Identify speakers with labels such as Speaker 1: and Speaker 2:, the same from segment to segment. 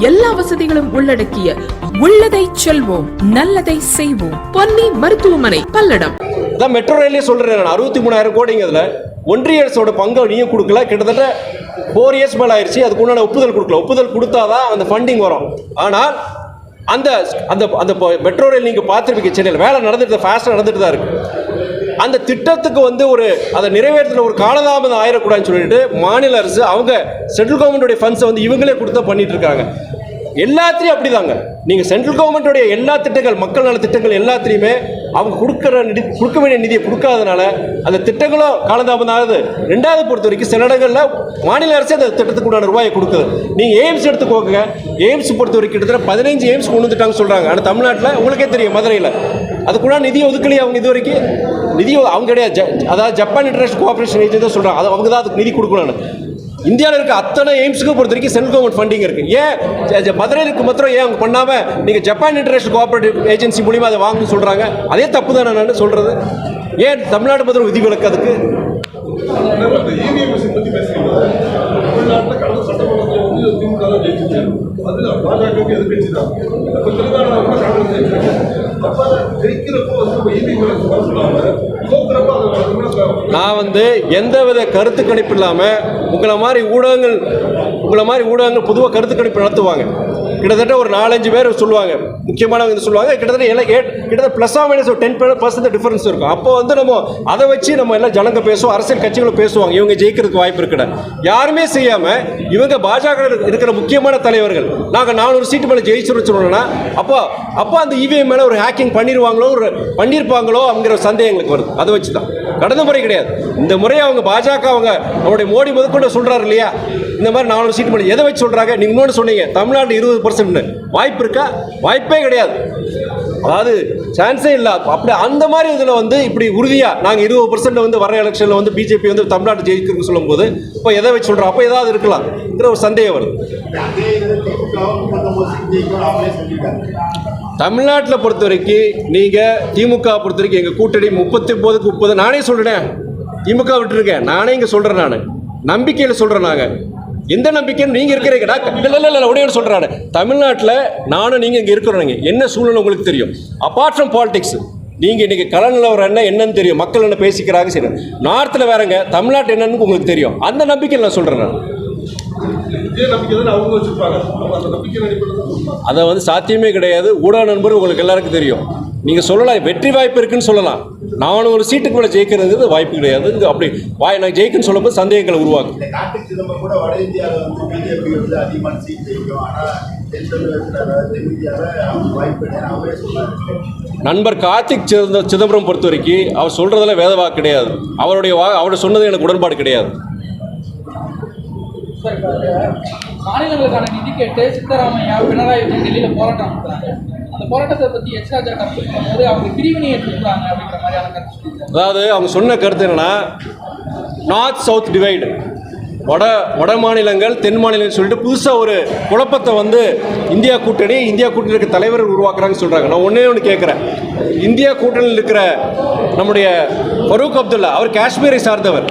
Speaker 1: எல்லா வசதிகளும் உள்ளடக்கிய உள்ளதை செல்வோம் நல்லதை செய்வோம் பொன்னி மருத்துவமனை பல்லடம்.
Speaker 2: மெட்ரோ ரயிலே சொல்றேன், 63,000 கோடிங்கிறதுல ஒன்றிய அரசோட பங்கு நீயும் கொடுக்கல. கிட்டத்தட்ட 4 இயர்ஸ் மேல ஆயிடுச்சு. அதுக்கு உண்டான ஒப்புதல் கொடுக்கல. ஒப்புதல் கொடுத்தாதான் அந்த ஃபண்டிங் வரும். ஆனால் அந்த அந்த அந்த மெட்ரோ ரயில் நீங்க பார்த்துருப்பீங்க, சென்னையில் வேலை நடந்துட்டு ஃபாஸ்ட்டாக நடந்துட்டு தான் இருக்கு. அந்த திட்டத்துக்கு ஒரு அதை நிறைவேற்றல ஒரு காலதாமதம் ஆயிடக்கூடாதுன்னு சொல்லிட்டு மாநில அரசு அவங்க சென்ட்ரல் கவர்மெண்டோடைய ஃபண்ட்ஸை இவங்களே கொடுத்தா பண்ணிட்டு இருக்காங்க. எல்லாத்திலையும் அப்படிதாங்க. நீங்க சென்ட்ரல் கவர்மெண்டோடைய எல்லா திட்டங்கள், மக்கள் நல திட்டங்கள் எல்லாத்திலையுமே அவங்க கொடுக்க வேண்டிய நிதியை கொடுக்காதனால அந்த திட்டங்களும் காலதாமதம் ஆகுது. ரெண்டாவது பொறுத்த வரைக்கும் சில இடங்கள்ல மாநில அரசு அந்த திட்டத்துக்கு உண்டான ரூபாயை கொடுக்குது. நீங்க எய்ம்ஸ் எடுத்துக்கோங்க. எய்ம்ஸ் பொறுத்த வரைக்கும் கிட்டத்தட்ட 15 எய்ம்ஸ் கொண்டு வந்துட்டாங்க சொல்றாங்க. ஆனால் தமிழ்நாட்டில் உங்களுக்கே தெரியும், மதுரையில் அதுக்குள்ள நிதி ஒதுக்கலையே அவங்க இது வரைக்கும். நிதி அவங்க கிடையாது. அதாவது ஜப்பான் இன்டர்நேஷனல் கோஆபரேஷன் ஏஜென்சி தான் சொல்றாங்க. அவங்க தான் அதுக்கு நிதி கொடுக்கணும்னு. இந்தியாவில் இருக்க அத்தனை எய்ம்ஸுக்கு பொறுத்த வரைக்கும் சென்ட்ரல் கவர்மெண்ட் ஃபண்டிங் இருக்கு. ஏன் மதுரைக்கு மாத்திரம் ஏன் அவங்க பண்ணாம நீங்க ஜப்பான் இன்டர்நேஷனல் கோஆபரேட்டிவ் ஏஜென்சி மூலியமா அதை வாங்கன்னு சொல்றாங்க? அதே தப்பு தானே நான் சொல்றது. ஏன் தமிழ்நாடு முதல் விதிவிலக்கு அதுக்கு? நான் எந்தவித கருத்து கணிப்பு இல்லாம உங்களை மாதிரி ஊடகங்கள் பொதுவாக கருத்து கணிப்பு நடத்துவாங்க. கிட்டத்தட்ட ஒரு 4-5 பேர் சொல்லுவாங்க, முக்கியமானவங்க சொல்லுவாங்க. கிட்டத்தட்ட ப்ளஸ் ஆர் மைனஸ் ஒரு 10% டிஃபரன்ஸ் இருக்கும். அப்போ நம்ம அதை வச்சு நம்ம எல்லாம் ஜனங்க பேசுவோம், அரசியல் கட்சிகளும் பேசுவாங்க, இவங்க ஜெயிக்கிறதுக்கு வாய்ப்பு இருக்குட. யாருமே செய்யாம இவங்க பாஜக இருக்கிற முக்கியமான தலைவர்கள் நாங்கள் 400 சீட்டு மேலே ஜெயிச்சிருன்னு சொல்லணும்னா அப்போ அந்த இவிஎம் மேலே ஒரு ஹேக்கிங் பண்ணியிருப்பாங்களோ அப்படிங்கிற சந்தேகம் எங்களுக்கு வருது. அதை வச்சு தான். கடந்த முறை கிடையாது, இந்த முறை அவங்க பாஜக அவங்களுடைய மோடி முதற்கொண்டு சொல்றாரு இல்லையா, இந்த மாதிரி 400 சீட்டு மேலே எதை வச்சு சொல்றாங்க? நீங்க இன்னொன்று சொன்னீங்க, தமிழ்நாடு 20% வாய்ப்பு இருக்கா? வாய்ப்பே கிடையாது. அதாவது சான்ஸே இல்லை. அப்படி அந்த மாதிரி இதில் இப்படி உறுதியா நாங்கள் 20% வர எலெக்ஷன்ல பிஜேபி தமிழ்நாட்டு ஜெயிக்கிறதுன்னு சொல்லும் போது இப்போ எதை வச்சு சொல்றோம்? அப்போ ஏதாவது இருக்கலாம் ஒரு சந்தேகம் வருது. தமிழ்நாட்டில் பொறுத்த வரைக்கும் நீங்க திமுக பொறுத்த வரைக்கும் எங்க கூட்டணி 39க்கு 30. நானே சொல்றேன், திமுக விட்டுருக்கேன். நானே இங்க சொல்றேன், நான் நம்பிக்கையில் சொல்றேன். நாங்க எந்த நம்பிக்கைன்னு நீங்க இருக்கிறீங்க உடனே சொல்றாரு. தமிழ்நாட்டில் நானும் நீங்க இங்க இருக்கிறோம். என்ன சூழ்நிலை உங்களுக்கு தெரியும். அப்பார்ட் ஃப்ரம் பாலிடிக்ஸ் நீங்க இன்னைக்கு கள நிலவரம் என்னன்னு தெரியும், மக்கள் என்ன பேசிக்கிறாங்க. சரி, நார்த்தில் வேறங்க, தமிழ்நாட்டு என்னன்னு உங்களுக்கு தெரியும். அந்த நம்பிக்கையில் நான் சொல்றேன். நான் அதை சாத்தியமே கிடையாது. ஊடக நண்பர் உங்களுக்கு எல்லாருக்கும் தெரியும். நீங்க சொல்லலாம் வெற்றி வாய்ப்பு இருக்குன்னு சொல்லலாம். 400 சீட்டுக்கு மேலே ஜெயிக்கிறது வாய்ப்பு கிடையாது. அப்படி நான் ஜெயிக்குன்னு சொல்லும்போது சந்தேகங்களை உருவாக்கும். நண்பர் கார்த்திக் சிதம்பரம் பொறுத்த வரைக்கும் அவர் சொல்றதுல வேத வாக்கு கிடையாது. அவருடைய சொன்னது எனக்கு உடன்பாடு கிடையாது.
Speaker 3: மாநிலங்களுக்கான நிதி கேட்டு சித்தராமையா பினராயி விஜயன் டெல்லியில போராட்டம் நடத்துறாங்க. அந்த போராட்டத்தை பத்தி எச்ராஜா கருத்து அவங்க பிரிவினை ஏற்படுத்துறாங்க அப்படிங்கிற மாதிரியான கருத்து.
Speaker 2: அதாவது அவங்க சொன்ன கருத்து என்னன்னா, நார்த் சவுத் டிவைடு, வட மாநிலங்கள் தென் மாநிலங்கள் சொல்லிட்டு புதுசாக ஒரு குழப்பத்தை இந்தியா கூட்டணி இருக்க தலைவர்கள் உருவாக்குறாங்கன்னு சொல்றாங்க. நான் ஒன்று கேட்குறேன். இந்தியா கூட்டணியில் இருக்கிற நம்முடைய ஃபரூக் அப்துல்லா அவர் காஷ்மீரை சார்ந்தவர்.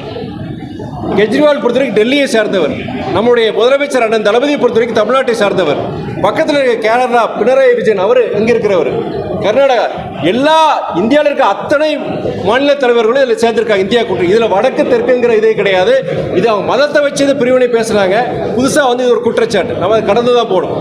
Speaker 2: கெஜ்ரிவால் பொறுத்தவரைக்கும் டெல்லியை சார்ந்தவர். நம்முடைய முதலமைச்சர் அண்ணன் தளபதியை பொறுத்தவரைக்கும் தமிழ்நாட்டை சார்ந்தவர். பக்கத்தில் இருக்க கேரளா பினராயி விஜயன் அவர் எங்கே இருக்கிறவர், கர்நாடகா. எல்லா இந்தியாவில் இருக்க அத்தனை மாநில தலைவர்களும் இதில் சேர்ந்திருக்காங்க இந்தியா கூட்டணி. இதில் வடக்கு தெற்குங்கிற இதே கிடையாது. இது அவங்க மதத்தை வச்சு பிரிவினை பேசுகிறாங்க. புதுசாக இது ஒரு குற்றச்சாட்டு. நம்ம கடந்து தான் போகணும்.